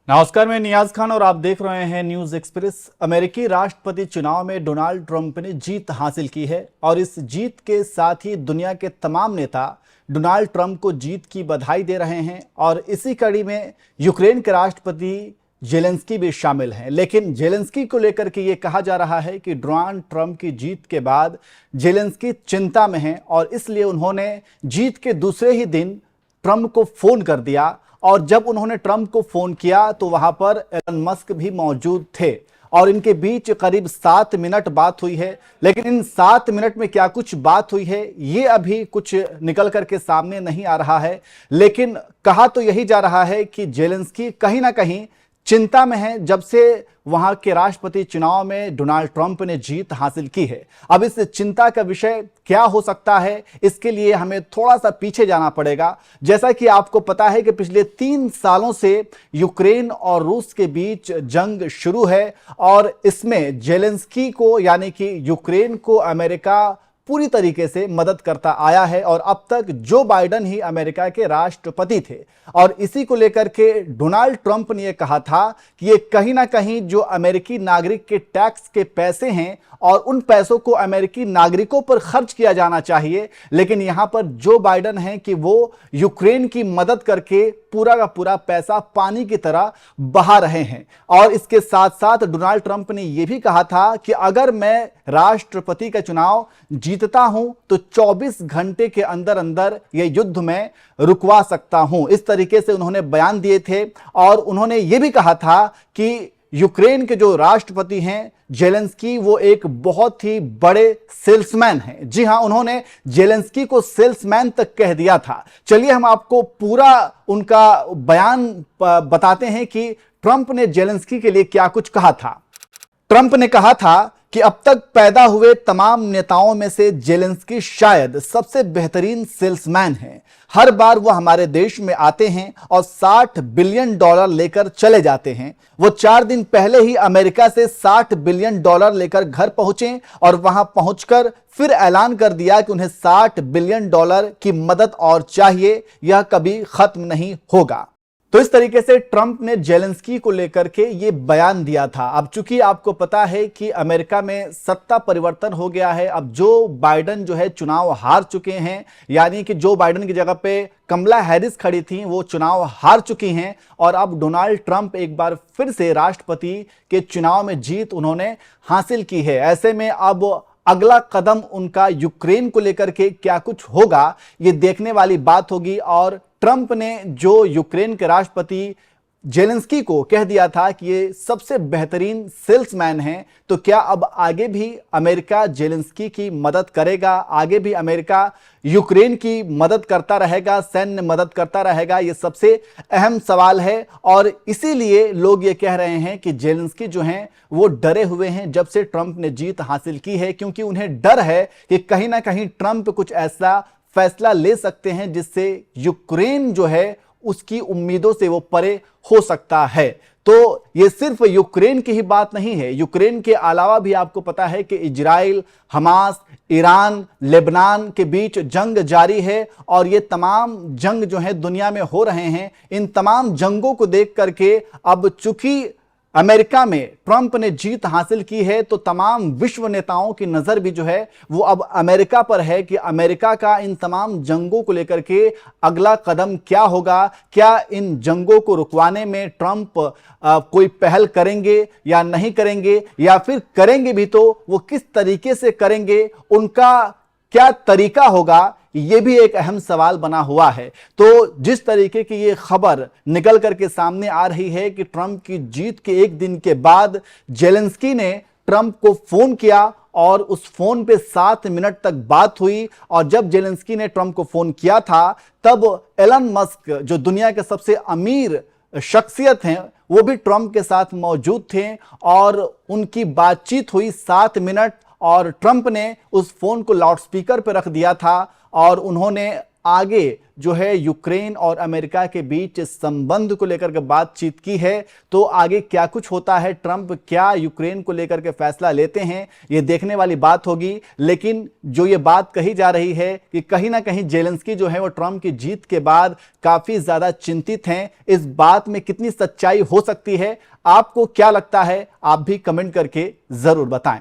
नमस्कार, मैं नियाज खान और आप देख रहे हैं न्यूज एक्सप्रेस। अमेरिकी राष्ट्रपति चुनाव में डोनाल्ड ट्रंप ने जीत हासिल की है और इस जीत के साथ ही दुनिया के तमाम नेता डोनाल्ड ट्रंप को जीत की बधाई दे रहे हैं और इसी कड़ी में यूक्रेन के राष्ट्रपति जेलेंस्की भी शामिल हैं। लेकिन जेलेंस्की को लेकर के ये कहा जा रहा है कि डोनाल्ड ट्रंप की जीत के बाद जेलेंस्की चिंता में हैं और इसलिए उन्होंने जीत के दूसरे ही दिन ट्रंप को फोन कर दिया और जब उन्होंने ट्रंप को फोन किया तो वहां पर एलन मस्क भी मौजूद थे और इनके बीच करीब 7 मिनट बात हुई है। लेकिन इन 7 मिनट में क्या कुछ बात हुई है ये अभी कुछ निकल करके सामने नहीं आ रहा है। लेकिन कहा तो यही जा रहा है कि जेलेंस्की कहीं ना कहीं चिंता में है जब से वहां के राष्ट्रपति चुनाव में डोनाल्ड ट्रंप ने जीत हासिल की है। अब इस चिंता का विषय क्या हो सकता है, इसके लिए हमें थोड़ा सा पीछे जाना पड़ेगा। जैसा कि आपको पता है कि पिछले 3 सालों से यूक्रेन और रूस के बीच जंग शुरू है और इसमें जेलेंस्की को यानी कि यूक्रेन को अमेरिका पूरी तरीके से मदद करता आया है और अब तक जो बाइडेन ही अमेरिका के राष्ट्रपति थे। और इसी को लेकर के डोनाल्ड ट्रंप ने यह कहा था कि ये कहीं ना कहीं जो अमेरिकी नागरिक के टैक्स के पैसे हैं और उन पैसों को अमेरिकी नागरिकों पर खर्च किया जाना चाहिए। लेकिन यहां पर जो बाइडेन हैं कि वो यूक्रेन की मदद करके पूरा का पूरा पैसा पानी की तरह बहा रहे हैं। और इसके साथ साथ डोनाल्ड ट्रंप ने यह भी कहा था कि अगर मैं राष्ट्रपति का चुनाव जीतता हूं तो 24 घंटे के अंदर अंदर यह युद्ध में रुकवा सकता हूं। इस तरीके से उन्होंने बयान दिए थे और उन्होंने यह भी कहा था कि यूक्रेन के जो राष्ट्रपति हैं जेलेंस्की वो एक बहुत ही बड़े सेल्समैन हैं। जी हां, उन्होंने जेलेंस्की को सेल्समैन तक कह दिया था। चलिए हम आपको पूरा उनका बयान बताते हैं कि ट्रंप ने जेलेंस्की के लिए क्या कुछ कहा था। ट्रंप ने कहा था कि अब तक पैदा हुए तमाम नेताओं में से जेलेंस्की शायद सबसे बेहतरीन सेल्समैन हैं। हर बार वो हमारे देश में आते हैं और $60 बिलियन लेकर चले जाते हैं। वो 4 दिन पहले ही अमेरिका से $60 बिलियन लेकर घर पहुंचे और वहां पहुंचकर फिर ऐलान कर दिया कि उन्हें $60 बिलियन की मदद और चाहिए, यह कभी खत्म नहीं होगा। तो इस तरीके से ट्रंप ने जेलेंस्की को लेकर के ये बयान दिया था। अब चूंकि आपको पता है कि अमेरिका में सत्ता परिवर्तन हो गया है, अब जो बाइडेन जो है चुनाव हार चुके हैं, यानी कि जो बाइडेन की जगह पे कमला हैरिस खड़ी थी वो चुनाव हार चुकी हैं और अब डोनाल्ड ट्रंप एक बार फिर से राष्ट्रपति के चुनाव में जीत उन्होंने हासिल की है। ऐसे में अब अगला कदम उनका यूक्रेन को लेकर के क्या कुछ होगा ये देखने वाली बात होगी। और ट्रंप ने जो यूक्रेन के राष्ट्रपति जेलेंस्की को कह दिया था कि ये सबसे बेहतरीन सेल्समैन हैं, तो क्या अब आगे भी अमेरिका जेलेंस्की की मदद करेगा, आगे भी अमेरिका यूक्रेन की मदद करता रहेगा, सैन्य मदद करता रहेगा? ये सबसे अहम सवाल है और इसीलिए लोग ये कह रहे हैं कि जेलेंस्की जो हैं वो डरे हुए हैं जब से ट्रंप ने जीत हासिल की है, क्योंकि उन्हें डर है कि कहीं ना कहीं ट्रंप कुछ ऐसा फैसला ले सकते हैं जिससे यूक्रेन जो है उसकी उम्मीदों से वो परे हो सकता है। तो ये सिर्फ यूक्रेन की ही बात नहीं है, यूक्रेन के अलावा भी आपको पता है कि इजराइल, हमास, ईरान, लेबनान के बीच जंग जारी है और ये तमाम जंग जो है दुनिया में हो रहे हैं। इन तमाम जंगों को देख करके अब चूंकि अमेरिका में ट्रंप ने जीत हासिल की है तो तमाम विश्व नेताओं की नजर भी जो है वो अब अमेरिका पर है कि अमेरिका का इन तमाम जंगों को लेकर के अगला कदम क्या होगा। क्या इन जंगों को रुकवाने में ट्रंप कोई पहल करेंगे या नहीं करेंगे, या फिर करेंगे भी तो वो किस तरीके से करेंगे, उनका क्या तरीका होगा, ये भी एक अहम सवाल बना हुआ है। तो जिस तरीके की ये खबर निकल करके सामने आ रही है कि ट्रंप की जीत के एक दिन के बाद जेलेंस्की ने ट्रंप को फोन किया और उस फोन पे 7 मिनट तक बात हुई और जब जेलेंस्की ने ट्रंप को फोन किया था तब एलन मस्क जो दुनिया के सबसे अमीर शख्सियत हैं वो भी ट्रंप के साथ मौजूद थे और उनकी बातचीत हुई 7 मिनट और ट्रंप ने उस फोन को लाउडस्पीकर पर रख दिया था और उन्होंने आगे जो है यूक्रेन और अमेरिका के बीच संबंध को लेकर के बातचीत की है। तो आगे क्या कुछ होता है, ट्रंप क्या यूक्रेन को लेकर के फैसला लेते हैं, ये देखने वाली बात होगी। लेकिन जो ये बात कही जा रही है कि कहीं ना कहीं जेलेंस्की जो है वो ट्रंप की जीत के बाद काफी ज्यादा चिंतित हैं। इस बात में कितनी सच्चाई हो सकती है, आपको क्या लगता है, आप भी कमेंट करके जरूर बताएं।